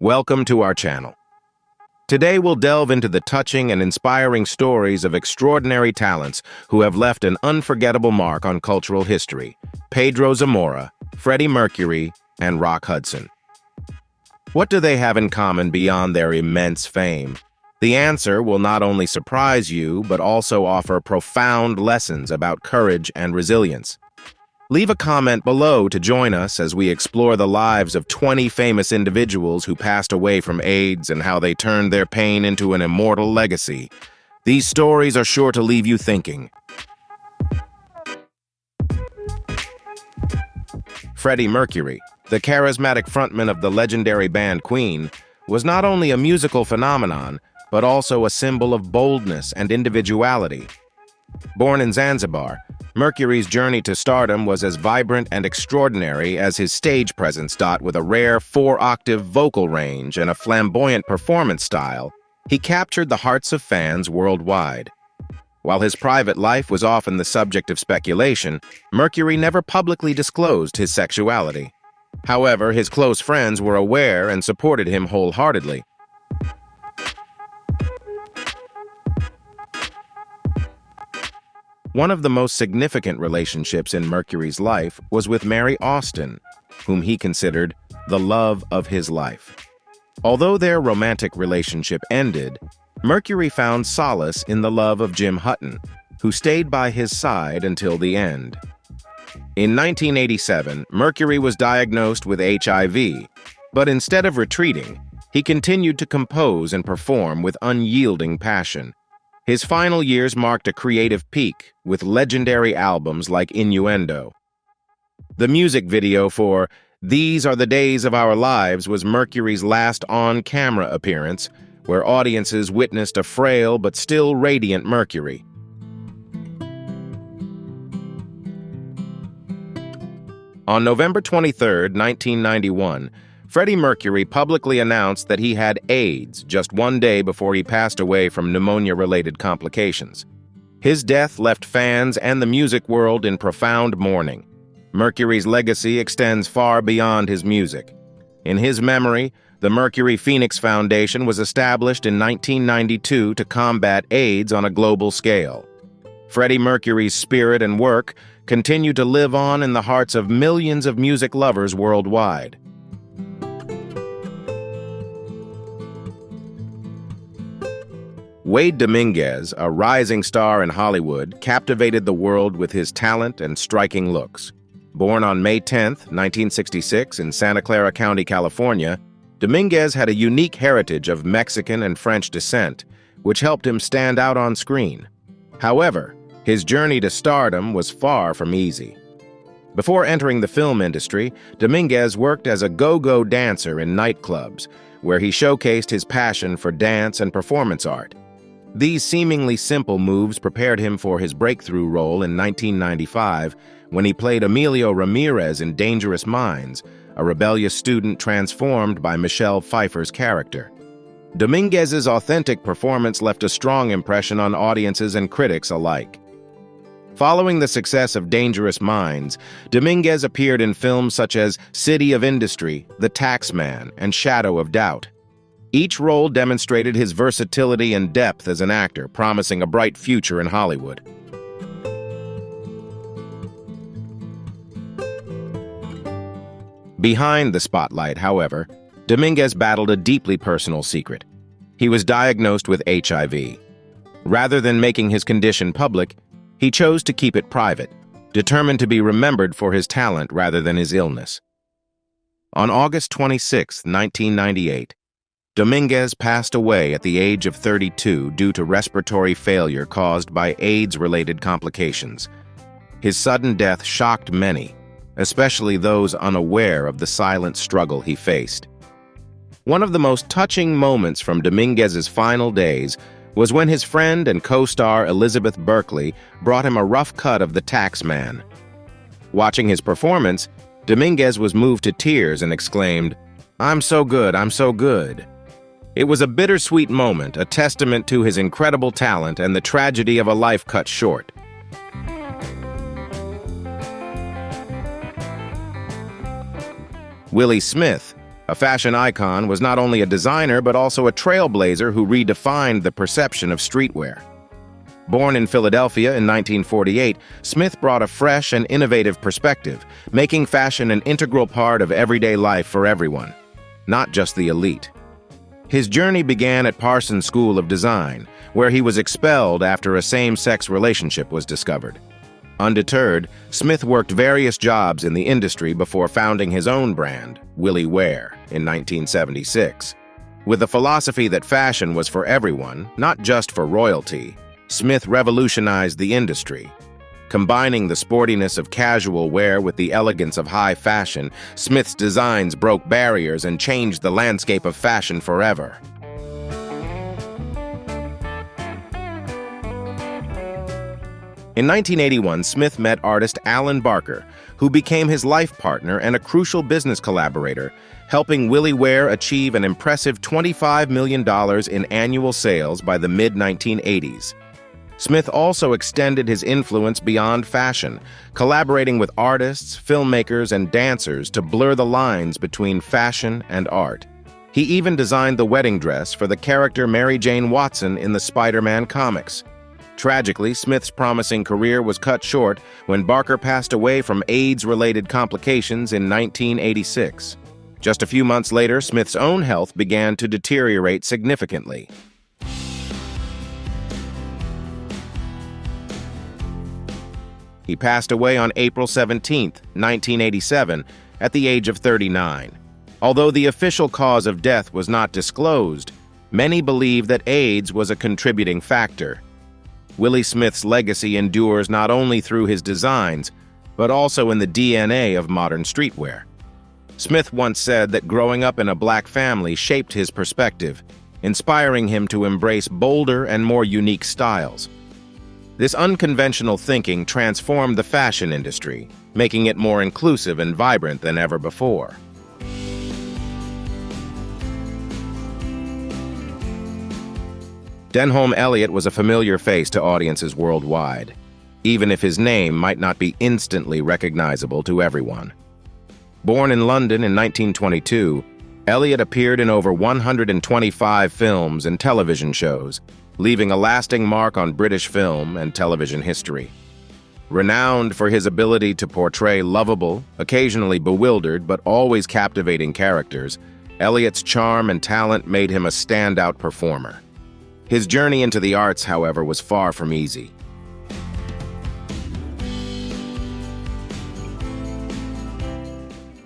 Welcome to our channel. Today we'll delve into the touching and inspiring stories of extraordinary talents who have left an unforgettable mark on cultural history: Pedro Zamora, Freddie Mercury, and Hudson. What do they have in common beyond their immense fame? The answer will not only surprise you, but also offer profound lessons about courage and resilience. Leave a comment below to join us as we explore the lives of 20 famous individuals who passed away from AIDS and how they turned their pain into an immortal legacy. These stories are sure to leave you thinking. Freddie Mercury, the charismatic frontman of the legendary band Queen, was not only a musical phenomenon, but also a symbol of boldness and individuality. Born in Zanzibar, Mercury's journey to stardom was as vibrant and extraordinary as his stage presence. With a rare 4-octave vocal range and a flamboyant performance style, he captured the hearts of fans worldwide. While his private life was often the subject of speculation, Mercury never publicly disclosed his sexuality. However, his close friends were aware and supported him wholeheartedly. One of the most significant relationships in Mercury's life was with Mary Austin, whom he considered the love of his life. Although their romantic relationship ended, Mercury found solace in the love of Jim Hutton, who stayed by his side until the end. In 1987, Mercury was diagnosed with HIV, but instead of retreating, he continued to compose and perform with unyielding passion. His final years marked a creative peak, with legendary albums like Innuendo. The music video for "These Are the Days of Our Lives" was Mercury's last on-camera appearance, where audiences witnessed a frail but still radiant Mercury. On November 23, 1991, Freddie Mercury publicly announced that he had AIDS just one day before he passed away from pneumonia-related complications. His death left fans and the music world in profound mourning. Mercury's legacy extends far beyond his music. In his memory, the Mercury Phoenix Foundation was established in 1992 to combat AIDS on a global scale. Freddie Mercury's spirit and work continue to live on in the hearts of millions of music lovers worldwide. Wade Dominguez, a rising star in Hollywood, captivated the world with his talent and striking looks. Born on May 10, 1966, in Santa Clara County, California, Dominguez had a unique heritage of Mexican and French descent, which helped him stand out on screen. However, his journey to stardom was far from easy. Before entering the film industry, Dominguez worked as a go-go dancer in nightclubs, where he showcased his passion for dance and performance art. These seemingly simple moves prepared him for his breakthrough role in 1995 when he played Emilio Ramirez in Dangerous Minds, a rebellious student transformed by Michelle Pfeiffer's character. Dominguez's authentic performance left a strong impression on audiences and critics alike. Following the success of Dangerous Minds, Dominguez appeared in films such as City of Industry, The Taxman, and Shadow of Doubt. Each role demonstrated his versatility and depth as an actor, promising a bright future in Hollywood. Behind the spotlight, however, Dominguez battled a deeply personal secret. He was diagnosed with HIV. Rather than making his condition public, he chose to keep it private, determined to be remembered for his talent rather than his illness. On August 26, 1998, Dominguez passed away at the age of 32 due to respiratory failure caused by AIDS-related complications. His sudden death shocked many, especially those unaware of the silent struggle he faced. One of the most touching moments from Dominguez's final days was when his friend and co-star Elizabeth Berkley brought him a rough cut of The Taxman. Watching his performance, Dominguez was moved to tears and exclaimed, "I'm so good, I'm so good." It was a bittersweet moment, a testament to his incredible talent and the tragedy of a life cut short. Willi Smith, A fashion icon, was not only a designer but also a trailblazer who redefined the perception of streetwear. Born in Philadelphia in 1948, Smith brought a fresh and innovative perspective, making fashion an integral part of everyday life for everyone, not just the elite. His journey began at Parsons School of Design, where he was expelled after a same-sex relationship was discovered. Undeterred, Smith worked various jobs in the industry before founding his own brand, Willi Wear, in 1976. With the philosophy that fashion was for everyone, not just for royalty, Smith revolutionized the industry. Combining the sportiness of casual wear with the elegance of high fashion, Smith's designs broke barriers and changed the landscape of fashion forever. In 1981, Smith met artist Alan Barker, who became his life partner and a crucial business collaborator, helping Willi Wear achieve an impressive $25 million in annual sales by the mid-1980s. Smith also extended his influence beyond fashion, collaborating with artists, filmmakers, and dancers to blur the lines between fashion and art. He even designed the wedding dress for the character Mary Jane Watson in the Spider-Man comics. Tragically, Smith's promising career was cut short when Barker passed away from AIDS-related complications in 1986. Just a few months later, Smith's own health began to deteriorate significantly. He passed away on April 17, 1987, at the age of 39. Although the official cause of death was not disclosed, many believe that AIDS was a contributing factor. Willi Smith's legacy endures not only through his designs, but also in the DNA of modern streetwear. Smith once said that growing up in a black family shaped his perspective, inspiring him to embrace bolder and more unique styles. This unconventional thinking transformed the fashion industry, making it more inclusive and vibrant than ever before. Denholm Elliott was a familiar face to audiences worldwide, even if his name might not be instantly recognizable to everyone. Born in London in 1922, Elliott appeared in over 125 films and television shows, leaving a lasting mark on British film and television history. Renowned for his ability to portray lovable, occasionally bewildered, but always captivating characters, Elliott's charm and talent made him a standout performer. His journey into the arts, however, was far from easy.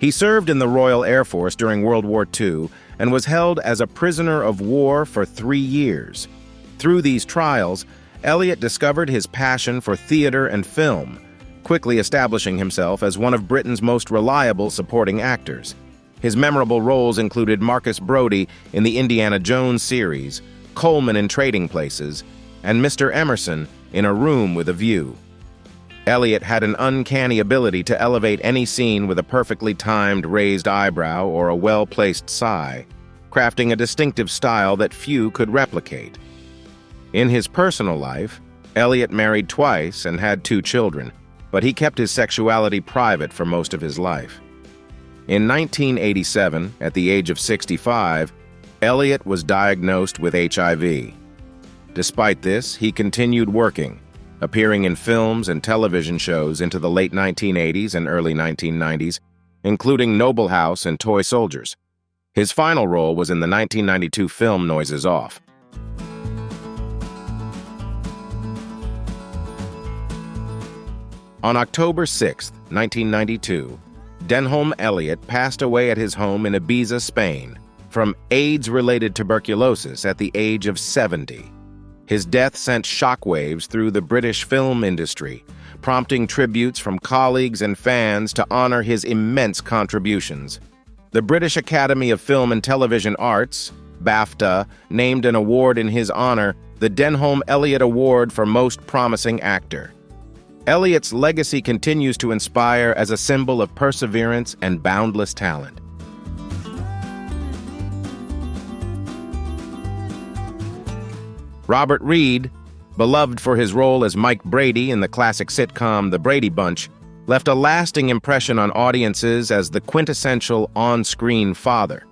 He served in the Royal Air Force during World War II and was held as a prisoner of war for 3 years. Through these trials, Elliott discovered his passion for theater and film, quickly establishing himself as one of Britain's most reliable supporting actors. His memorable roles included Marcus Brody in the Indiana Jones series, Coleman in Trading Places, and Mr. Emerson in A Room with a View. Elliott had an uncanny ability to elevate any scene with a perfectly timed raised eyebrow or a well-placed sigh, crafting a distinctive style that few could replicate. In his personal life, Elliott married twice and had 2 children, but he kept his sexuality private for most of his life. In 1987, at the age of 65, Elliott was diagnosed with HIV. Despite this, he continued working, appearing in films and television shows into the late 1980s and early 1990s, including Noble House and Toy Soldiers. His final role was in the 1992 film Noises Off. On October 6, 1992, Denholm Elliott passed away at his home in Ibiza, Spain, from AIDS-related tuberculosis at the age of 70. His death sent shockwaves through the British film industry, prompting tributes from colleagues and fans to honor his immense contributions. The British Academy of Film and Television Arts, BAFTA, named an award in his honor, the Denholm Elliott Award for Most Promising Actor. Elliott's legacy continues to inspire as a symbol of perseverance and boundless talent. Robert Reed, beloved for his role as Mike Brady in the classic sitcom The Brady Bunch, left a lasting impression on audiences as the quintessential on-screen father.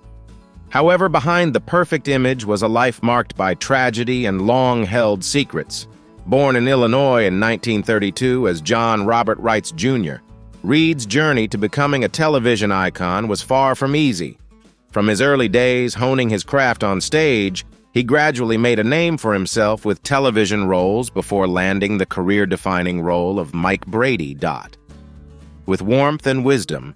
However, behind the perfect image was a life marked by tragedy and long-held secrets. Born in Illinois in 1932 as John Robert Wrights Jr., Reed's journey to becoming a television icon was far from easy. From his early days honing his craft on stage, he gradually made a name for himself with television roles before landing the career-defining role of Mike Brady. With warmth and wisdom,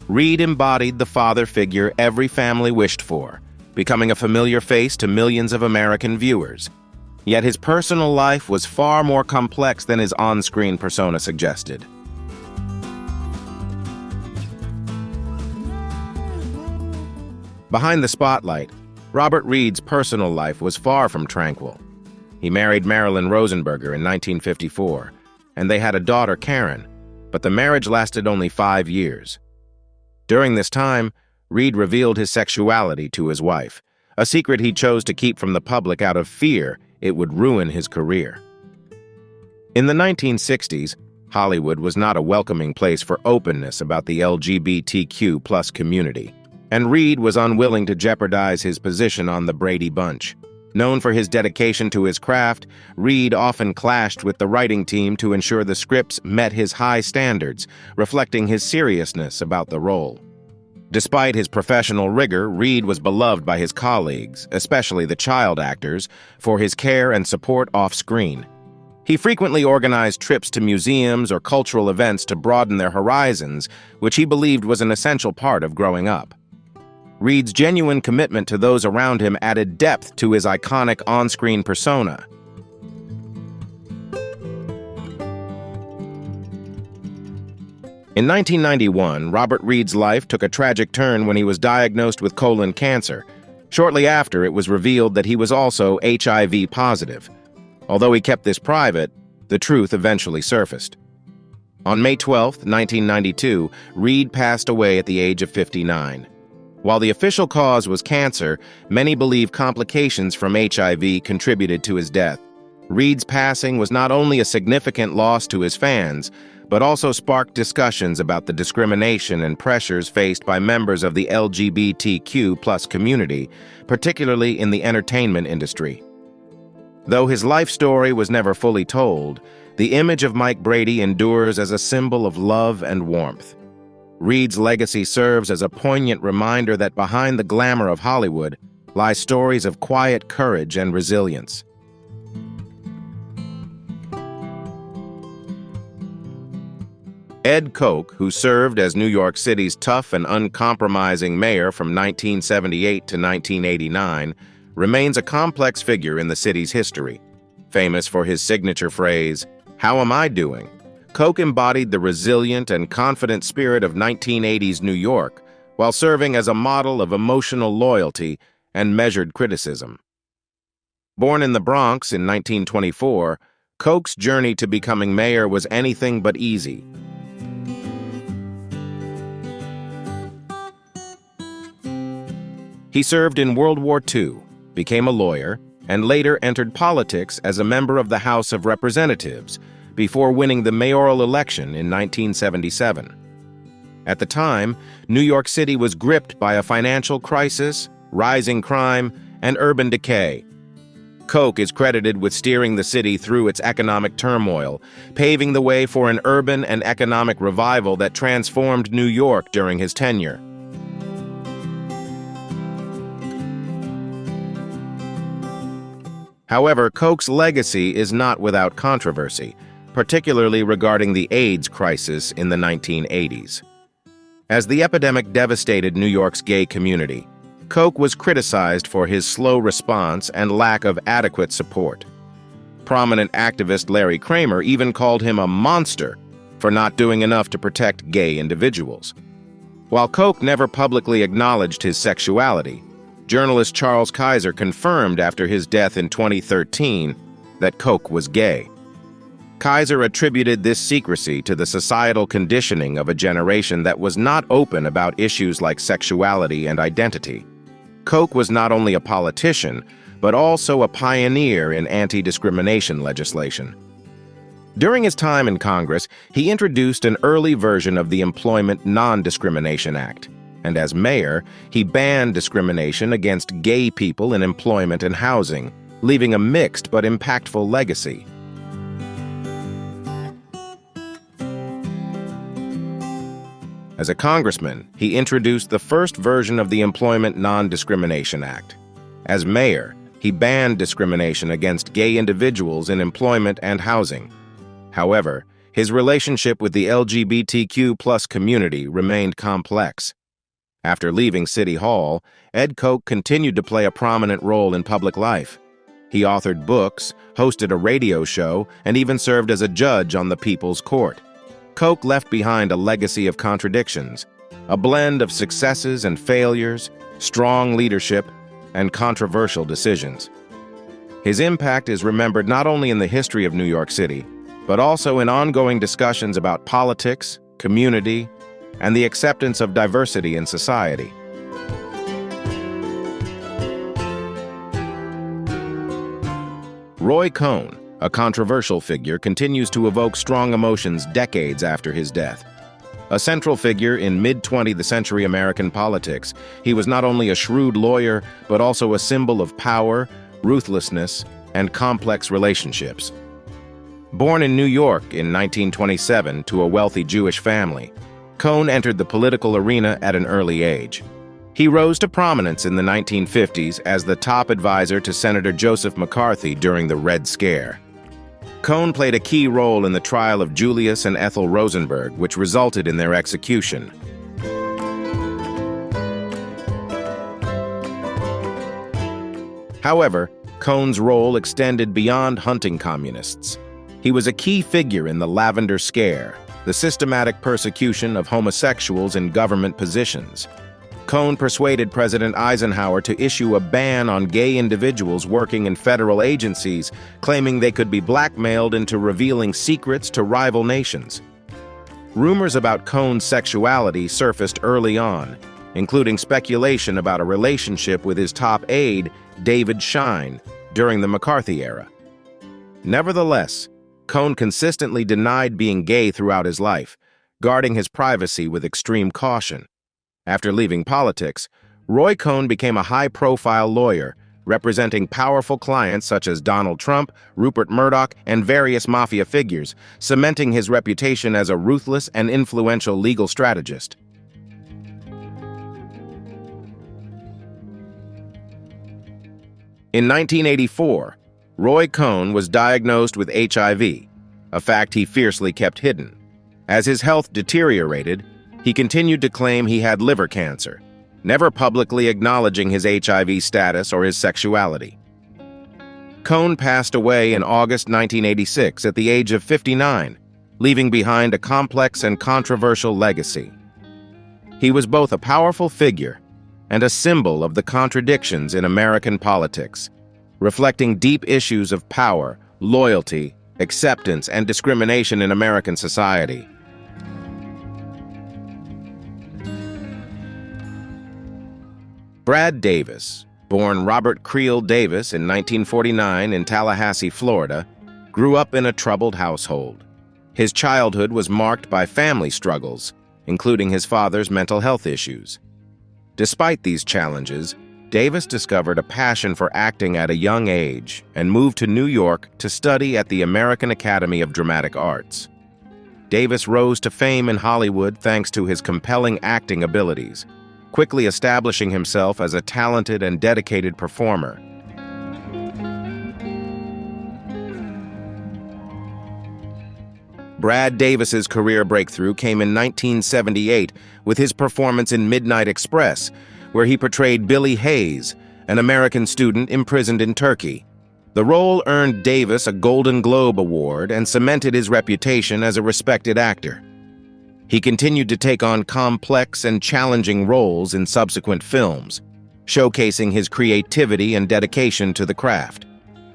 Reed embodied the father figure every family wished for, becoming a familiar face to millions of American viewers. Yet his personal life was far more complex than his on-screen persona suggested. Behind the spotlight, Robert Reed's personal life was far from tranquil. He married Marilyn Rosenberger in 1954, and they had a daughter, Karen, but the marriage lasted only 5 years. During this time, Reed revealed his sexuality to his wife, a secret he chose to keep from the public out of fear it would ruin his career. In the 1960s, Hollywood was not a welcoming place for openness about the LGBTQ+ community, and Reed was unwilling to jeopardize his position on the Brady Bunch. Known for his dedication to his craft, Reed often clashed with the writing team to ensure the scripts met his high standards, reflecting his seriousness about the role. Despite his professional rigor, Reed was beloved by his colleagues, especially the child actors, for his care and support off-screen. He frequently organized trips to museums or cultural events to broaden their horizons, which he believed was an essential part of growing up. Reed's genuine commitment to those around him added depth to his iconic on-screen persona. In 1991, Robert Reed's life took a tragic turn when he was diagnosed with colon cancer. Shortly after, it was revealed that he was also HIV positive. Although he kept this private, the truth eventually surfaced. On May 12, 1992, Reed passed away at the age of 59. While the official cause was cancer, many believe complications from HIV contributed to his death. Reed's passing was not only a significant loss to his fans, but also sparked discussions about the discrimination and pressures faced by members of the LGBTQ+ community, particularly in the entertainment industry. Though his life story was never fully told, the image of Mike Brady endures as a symbol of love and warmth. Reed's legacy serves as a poignant reminder that behind the glamour of Hollywood lie stories of quiet courage and resilience. Ed Koch, who served as New York City's tough and uncompromising mayor from 1978 to 1989, remains a complex figure in the city's history. Famous for his signature phrase, "How am I doing?" Koch embodied the resilient and confident spirit of 1980s New York, while serving as a model of emotional loyalty and measured criticism. Born in the Bronx in 1924, Koch's journey to becoming mayor was anything but easy. He served in World War II, became a lawyer, and later entered politics as a member of the House of Representatives, before winning the mayoral election in 1977. At the time, New York City was gripped by a financial crisis, rising crime, and urban decay. Koch is credited with steering the city through its economic turmoil, paving the way for an urban and economic revival that transformed New York during his tenure. However, Koch's legacy is not without controversy, particularly regarding the AIDS crisis in the 1980s. As the epidemic devastated New York's gay community, Koch was criticized for his slow response and lack of adequate support. Prominent activist Larry Kramer even called him a monster for not doing enough to protect gay individuals. While Koch never publicly acknowledged his sexuality, journalist Charles Kaiser confirmed after his death in 2013 that Koch was gay. Kaiser attributed this secrecy to the societal conditioning of a generation that was not open about issues like sexuality and identity. Koch was not only a politician, but also a pioneer in anti-discrimination legislation. During his time in Congress, he introduced an early version of the Employment Non-Discrimination Act. And as mayor, he banned discrimination against gay people in employment and housing, leaving a mixed but impactful legacy. As a congressman, he introduced the first version of the Employment Non-Discrimination Act. As mayor, he banned discrimination against gay individuals in employment and housing. However, his relationship with the LGBTQ+ community remained complex. After leaving City Hall, Ed Koch continued to play a prominent role in public life. He authored books, hosted a radio show, and even served as a judge on the People's Court. Koch left behind a legacy of contradictions, a blend of successes and failures, strong leadership, and controversial decisions. His impact is remembered not only in the history of New York City, but also in ongoing discussions about politics, community, and the acceptance of diversity in society. Roy Cohn, a controversial figure, continues to evoke strong emotions decades after his death. A central figure in mid-20th century American politics, he was not only a shrewd lawyer, but also a symbol of power, ruthlessness, and complex relationships. Born in New York in 1927 to a wealthy Jewish family, Cohn entered the political arena at an early age. He rose to prominence in the 1950s as the top advisor to Senator Joseph McCarthy during the Red Scare. Cohn played a key role in the trial of Julius and Ethel Rosenberg, which resulted in their execution. However, Cohn's role extended beyond hunting communists. He was a key figure in the Lavender Scare, the systematic persecution of homosexuals in government positions. Cohn persuaded President Eisenhower to issue a ban on gay individuals working in federal agencies, claiming they could be blackmailed into revealing secrets to rival nations. Rumors about Cohn's sexuality surfaced early on, including speculation about a relationship with his top aide, David Schine, during the McCarthy era. Nevertheless, Cohn consistently denied being gay throughout his life, guarding his privacy with extreme caution. After leaving politics, Roy Cohn became a high-profile lawyer, representing powerful clients such as Donald Trump, Rupert Murdoch, and various mafia figures, cementing his reputation as a ruthless and influential legal strategist. In 1984, Roy Cohn was diagnosed with HIV, a fact he fiercely kept hidden. As his health deteriorated, he continued to claim he had liver cancer, never publicly acknowledging his HIV status or his sexuality. Cohn passed away in August 1986 at the age of 59, leaving behind a complex and controversial legacy. He was both a powerful figure and a symbol of the contradictions in American politics, reflecting deep issues of power, loyalty, acceptance, and discrimination in American society. Brad Davis, born Robert Creel Davis in 1949 in Tallahassee, Florida, grew up in a troubled household. His childhood was marked by family struggles, including his father's mental health issues. Despite these challenges, Davis discovered a passion for acting at a young age and moved to New York to study at the American Academy of Dramatic Arts. Davis rose to fame in Hollywood thanks to his compelling acting abilities, quickly establishing himself as a talented and dedicated performer. Brad Davis's career breakthrough came in 1978 with his performance in Midnight Express, where he portrayed Billy Hayes, an American student imprisoned in Turkey. The role earned Davis a Golden Globe Award and cemented his reputation as a respected actor. He continued to take on complex and challenging roles in subsequent films, showcasing his creativity and dedication to the craft.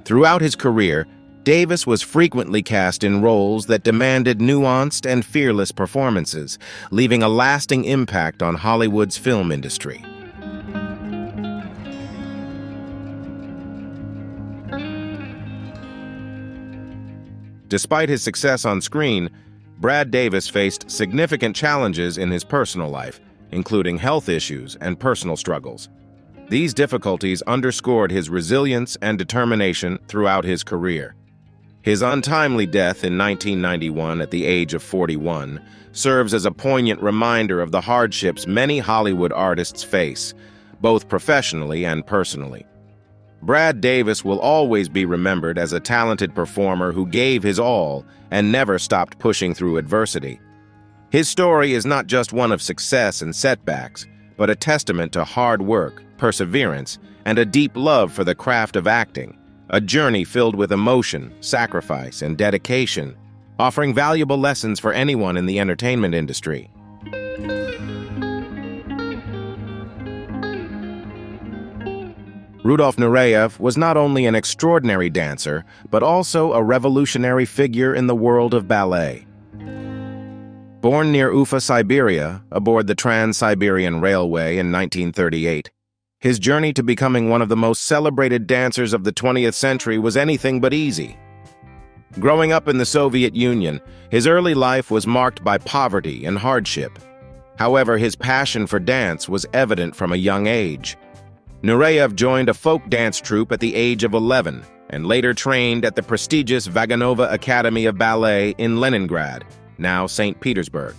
Throughout his career, Davis was frequently cast in roles that demanded nuanced and fearless performances, leaving a lasting impact on Hollywood's film industry. Despite his success on screen, Brad Davis faced significant challenges in his personal life, including health issues and personal struggles. These difficulties underscored his resilience and determination throughout his career. His untimely death in 1991 at the age of 41 serves as a poignant reminder of the hardships many Hollywood artists face, both professionally and personally. Brad Davis will always be remembered as a talented performer who gave his all and never stopped pushing through adversity. His story is not just one of success and setbacks, but a testament to hard work, perseverance, and a deep love for the craft of acting, a journey filled with emotion, sacrifice, and dedication, offering valuable lessons for anyone in the entertainment industry. Rudolf Nureyev was not only an extraordinary dancer, but also a revolutionary figure in the world of ballet. Born near Ufa, Siberia, aboard the Trans-Siberian Railway in 1938, his journey to becoming one of the most celebrated dancers of the 20th century was anything but easy. Growing up in the Soviet Union, his early life was marked by poverty and hardship. However, his passion for dance was evident from a young age. Nureyev joined a folk dance troupe at the age of 11 and later trained at the prestigious Vaganova Academy of Ballet in Leningrad, now St. Petersburg.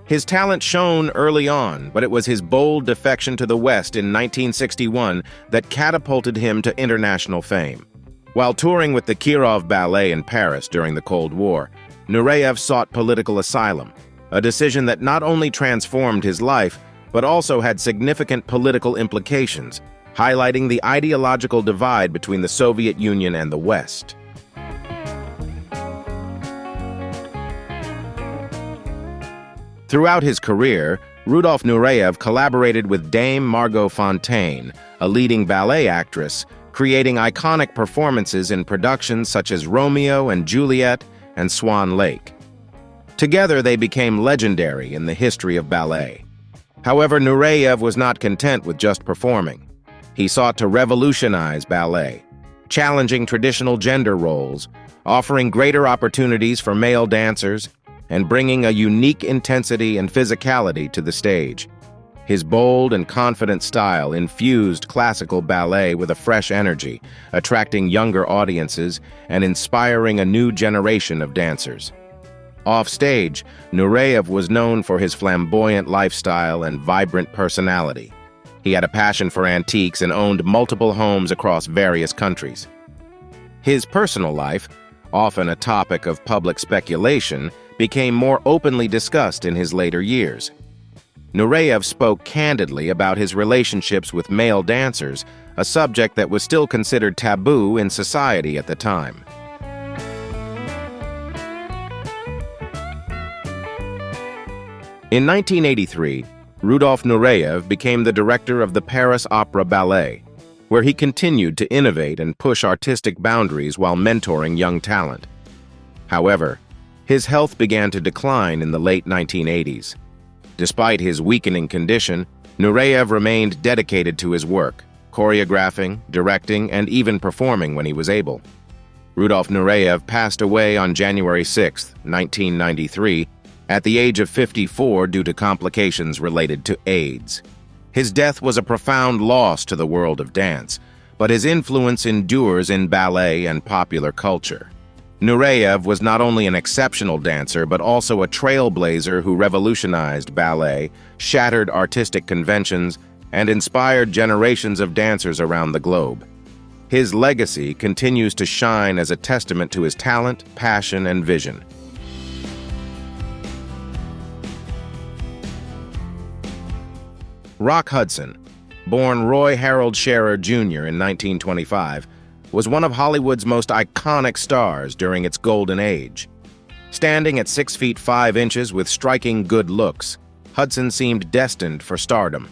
His talent shone early on, but it was his bold defection to the West in 1961 that catapulted him to international fame. While touring with the Kirov Ballet in Paris during the Cold War, Nureyev sought political asylum, a decision that not only transformed his life, but also had significant political implications, highlighting the ideological divide between the Soviet Union and the West. Throughout his career, Rudolf Nureyev collaborated with Dame Margot Fonteyn, a leading ballet actress, creating iconic performances in productions such as Romeo and Juliet and Swan Lake. Together, they became legendary in the history of ballet. However, Nureyev was not content with just performing. He sought to revolutionize ballet, challenging traditional gender roles, offering greater opportunities for male dancers, and bringing a unique intensity and physicality to the stage. His bold and confident style infused classical ballet with a fresh energy, attracting younger audiences and inspiring a new generation of dancers. Off-stage, Nureyev was known for his flamboyant lifestyle and vibrant personality. He had a passion for antiques and owned multiple homes across various countries. His personal life, often a topic of public speculation, became more openly discussed in his later years. Nureyev spoke candidly about his relationships with male dancers, a subject that was still considered taboo in society at the time. In 1983, Rudolf Nureyev became the director of the Paris Opera Ballet, where he continued to innovate and push artistic boundaries while mentoring young talent. However, his health began to decline in the late 1980s. Despite his weakening condition, Nureyev remained dedicated to his work, choreographing, directing, and even performing when he was able. Rudolf Nureyev passed away on January 6, 1993, at the age of 54 due to complications related to AIDS. His death was a profound loss to the world of dance, but his influence endures in ballet and popular culture. Nureyev was not only an exceptional dancer, but also a trailblazer who revolutionized ballet, shattered artistic conventions, and inspired generations of dancers around the globe. His legacy continues to shine as a testament to his talent, passion, and vision. Rock Hudson, born Roy Harold Scherer Jr. in 1925, was one of Hollywood's most iconic stars during its golden age. Standing at 6 feet 5 inches with striking good looks, Hudson seemed destined for stardom.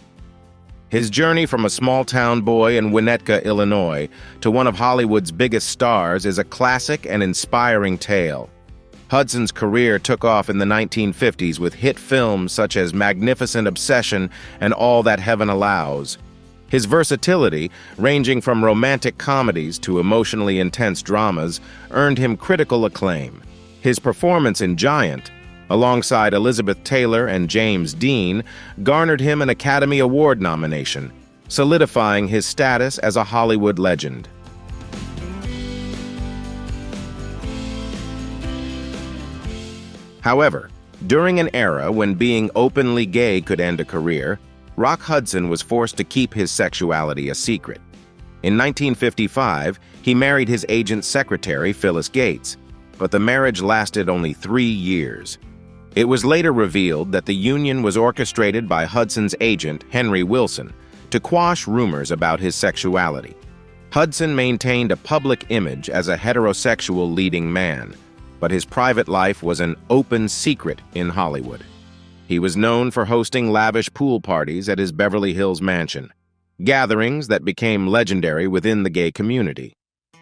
His journey from a small-town boy in Winnetka, Illinois, to one of Hollywood's biggest stars is a classic and inspiring tale. Hudson's career took off in the 1950s with hit films such as Magnificent Obsession and All That Heaven Allows. His versatility, ranging from romantic comedies to emotionally intense dramas, earned him critical acclaim. His performance in Giant, alongside Elizabeth Taylor and James Dean, garnered him an Academy Award nomination, solidifying his status as a Hollywood legend. However, during an era when being openly gay could end a career, Rock Hudson was forced to keep his sexuality a secret. In 1955, he married his agent's secretary, Phyllis Gates, but the marriage lasted only 3 years. It was later revealed that the union was orchestrated by Hudson's agent, Henry Wilson, to quash rumors about his sexuality. Hudson maintained a public image as a heterosexual leading man, but his private life was an open secret in Hollywood. He was known for hosting lavish pool parties at his Beverly Hills mansion, gatherings that became legendary within the gay community.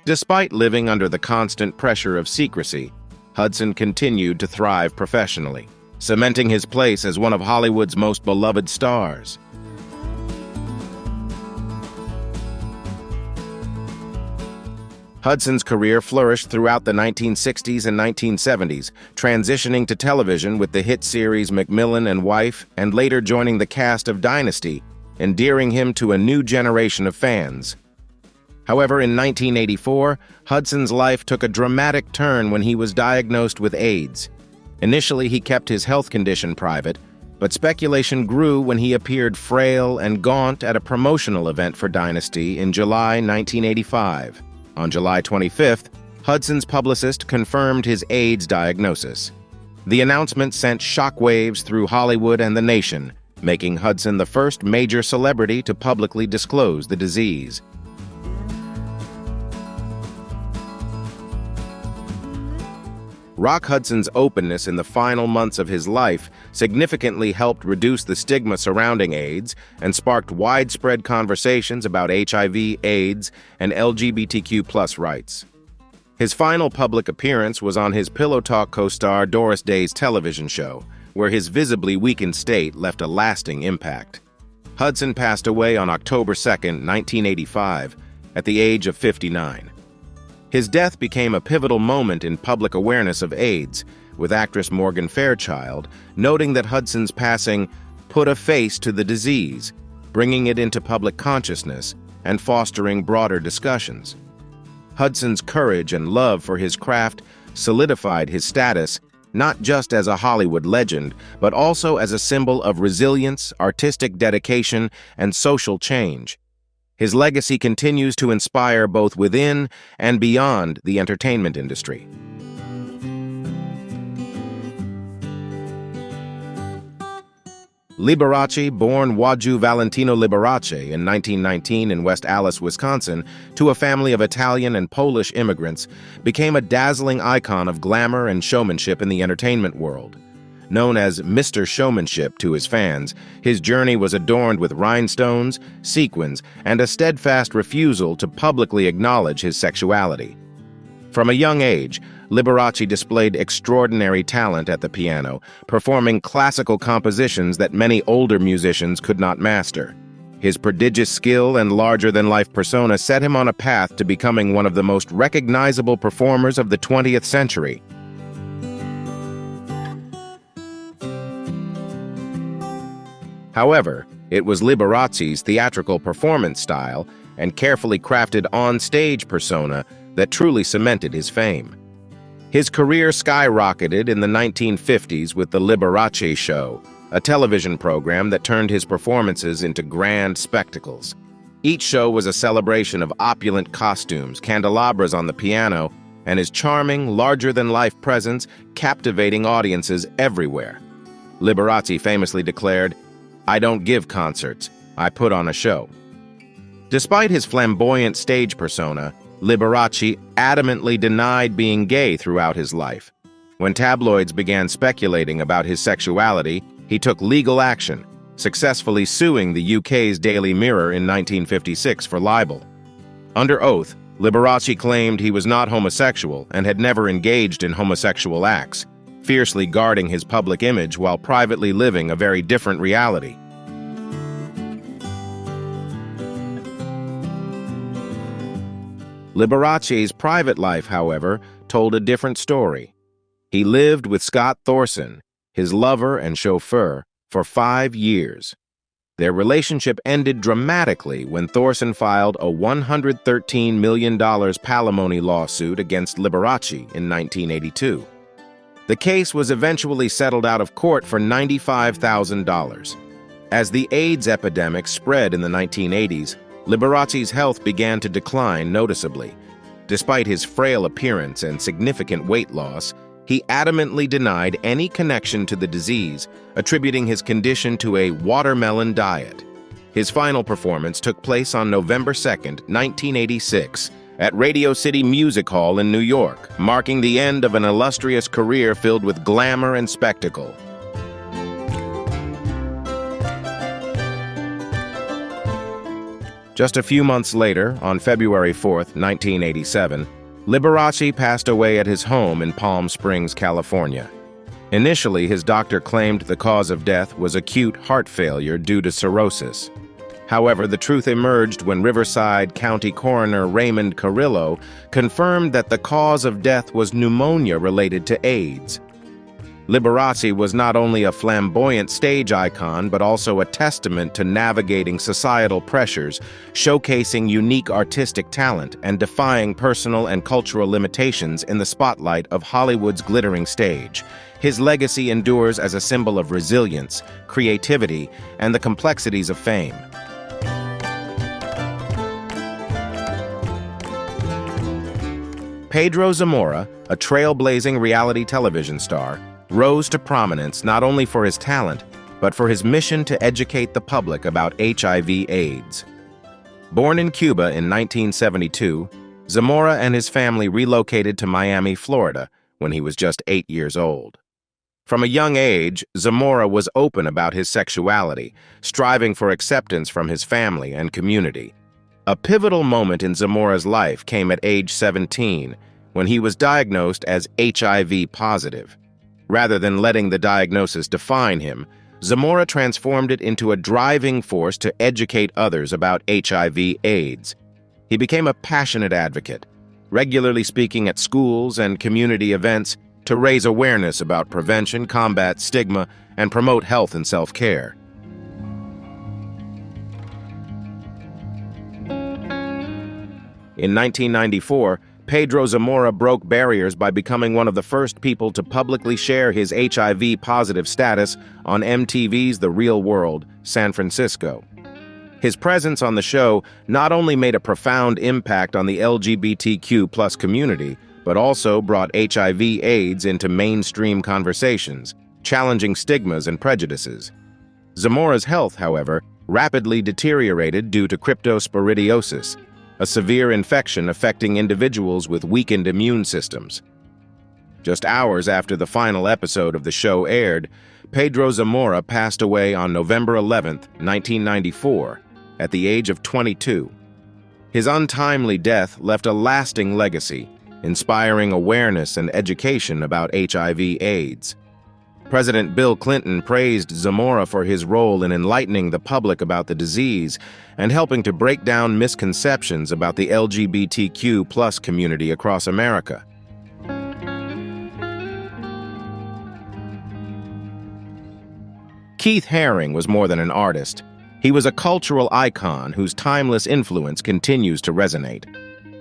Despite living under the constant pressure of secrecy, Hudson continued to thrive professionally, cementing his place as one of Hollywood's most beloved stars. Hudson's career flourished throughout the 1960s and 1970s, transitioning to television with the hit series Macmillan and Wife, and later joining the cast of Dynasty, endearing him to a new generation of fans. However, in 1984, Hudson's life took a dramatic turn when he was diagnosed with AIDS. Initially, he kept his health condition private, but speculation grew when he appeared frail and gaunt at a promotional event for Dynasty in July 1985. On July 25th, Hudson's publicist confirmed his AIDS diagnosis. The announcement sent shockwaves through Hollywood and the nation, making Hudson the first major celebrity to publicly disclose the disease. Rock Hudson's openness in the final months of his life significantly helped reduce the stigma surrounding AIDS and sparked widespread conversations about HIV, AIDS, and LGBTQ+ rights. His final public appearance was on his Pillow Talk co-star Doris Day's television show, where his visibly weakened state left a lasting impact. Hudson passed away on October 2, 1985, at the age of 59. His death became a pivotal moment in public awareness of AIDS, with actress Morgan Fairchild noting that Hudson's passing put a face to the disease, bringing it into public consciousness and fostering broader discussions. Hudson's courage and love for his craft solidified his status not just as a Hollywood legend, but also as a symbol of resilience, artistic dedication, and social change. His legacy continues to inspire both within and beyond the entertainment industry. Liberace, born Waju Valentino Liberace in 1919 in West Allis, Wisconsin, to a family of Italian and Polish immigrants, became a dazzling icon of glamour and showmanship in the entertainment world. Known as Mr. Showmanship to his fans, his journey was adorned with rhinestones, sequins, and a steadfast refusal to publicly acknowledge his sexuality. From a young age, Liberace displayed extraordinary talent at the piano, performing classical compositions that many older musicians could not master. His prodigious skill and larger-than-life persona set him on a path to becoming one of the most recognizable performers of the 20th century. However, it was Liberace's theatrical performance style and carefully crafted on-stage persona that truly cemented his fame. His career skyrocketed in the 1950s with The Liberace Show, a television program that turned his performances into grand spectacles. Each show was a celebration of opulent costumes, candelabras on the piano, and his charming, larger-than-life presence captivating audiences everywhere. Liberace famously declared, "I don't give concerts, I put on a show." Despite his flamboyant stage persona, Liberace adamantly denied being gay throughout his life. When tabloids began speculating about his sexuality, he took legal action, successfully suing the UK's Daily Mirror in 1956 for libel. Under oath, Liberace claimed he was not homosexual and had never engaged in homosexual acts, fiercely guarding his public image while privately living a very different reality. Liberace's private life, however, told a different story. He lived with Scott Thorson, his lover and chauffeur, for 5 years. Their relationship ended dramatically when Thorson filed a $113 million palimony lawsuit against Liberace in 1982. The case was eventually settled out of court for $95,000. As the AIDS epidemic spread in the 1980s, Liberace's health began to decline noticeably. Despite his frail appearance and significant weight loss, he adamantly denied any connection to the disease, attributing his condition to a watermelon diet. His final performance took place on November 2, 1986, at Radio City Music Hall in New York, marking the end of an illustrious career filled with glamour and spectacle. Just a few months later, on February 4, 1987, Liberace passed away at his home in Palm Springs, California. Initially, his doctor claimed the cause of death was acute heart failure due to cirrhosis. However, the truth emerged when Riverside County Coroner Raymond Carrillo confirmed that the cause of death was pneumonia related to AIDS. Liberace was not only a flamboyant stage icon, but also a testament to navigating societal pressures, showcasing unique artistic talent, and defying personal and cultural limitations in the spotlight of Hollywood's glittering stage. His legacy endures as a symbol of resilience, creativity, and the complexities of fame. Pedro Zamora, a trailblazing reality television star, rose to prominence not only for his talent, but for his mission to educate the public about HIV/AIDS. Born in Cuba in 1972, Zamora and his family relocated to Miami, Florida, when he was just 8 years old. From a young age, Zamora was open about his sexuality, striving for acceptance from his family and community. A pivotal moment in Zamora's life came at age 17, when he was diagnosed as HIV positive. Rather than letting the diagnosis define him, Zamora transformed it into a driving force to educate others about HIV/AIDS. He became a passionate advocate, regularly speaking at schools and community events to raise awareness about prevention, combat stigma, and promote health and self-care. In 1994, Pedro Zamora broke barriers by becoming one of the first people to publicly share his HIV-positive status on MTV's The Real World, San Francisco. His presence on the show not only made a profound impact on the LGBTQ+ community, but also brought HIV/AIDS into mainstream conversations, challenging stigmas and prejudices. Zamora's health, however, rapidly deteriorated due to cryptosporidiosis, a severe infection affecting individuals with weakened immune systems. Just hours after the final episode of the show aired, Pedro Zamora passed away on November 11, 1994, at the age of 22. His untimely death left a lasting legacy, inspiring awareness and education about HIV/AIDS. President Bill Clinton praised Zamora for his role in enlightening the public about the disease and helping to break down misconceptions about the LGBTQ+ community across America. Keith Haring was more than an artist. He was a cultural icon whose timeless influence continues to resonate.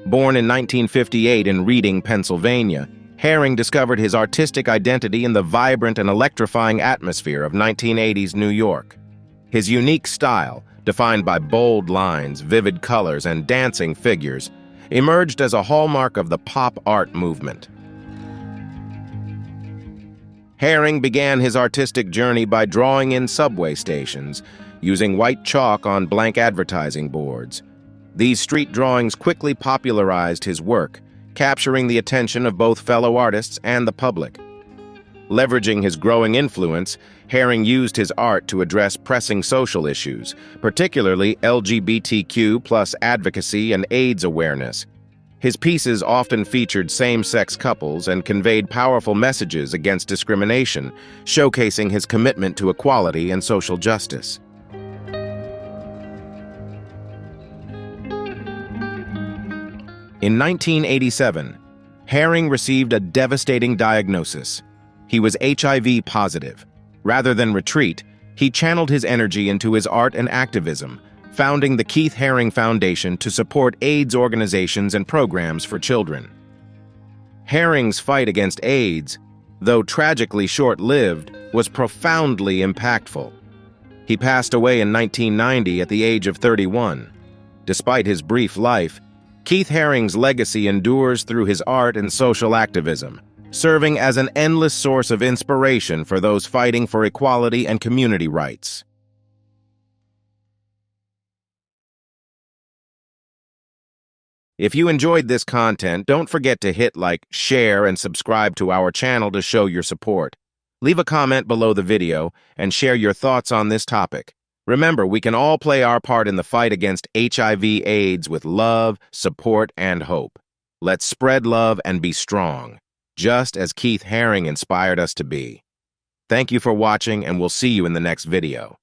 Born in 1958 in Reading, Pennsylvania, Haring discovered his artistic identity in the vibrant and electrifying atmosphere of 1980s New York. His unique style, defined by bold lines, vivid colors, and dancing figures, emerged as a hallmark of the pop art movement. Haring began his artistic journey by drawing in subway stations, using white chalk on blank advertising boards. These street drawings quickly popularized his work, capturing the attention of both fellow artists and the public. Leveraging his growing influence, Haring used his art to address pressing social issues, particularly LGBTQ+ advocacy and AIDS awareness. His pieces often featured same-sex couples and conveyed powerful messages against discrimination, showcasing his commitment to equality and social justice. In 1987, Haring received a devastating diagnosis. He was HIV positive. Rather than retreat, he channeled his energy into his art and activism, founding the Keith Haring Foundation to support AIDS organizations and programs for children. Haring's fight against AIDS, though tragically short-lived, was profoundly impactful. He passed away in 1990 at the age of 31. Despite his brief life, Keith Haring's legacy endures through his art and social activism, serving as an endless source of inspiration for those fighting for equality and community rights. If you enjoyed this content, don't forget to hit like, share, and subscribe to our channel to show your support. Leave a comment below the video and share your thoughts on this topic. Remember, we can all play our part in the fight against HIV/AIDS with love, support, and hope. Let's spread love and be strong, just as Keith Haring inspired us to be. Thank you for watching, and we'll see you in the next video.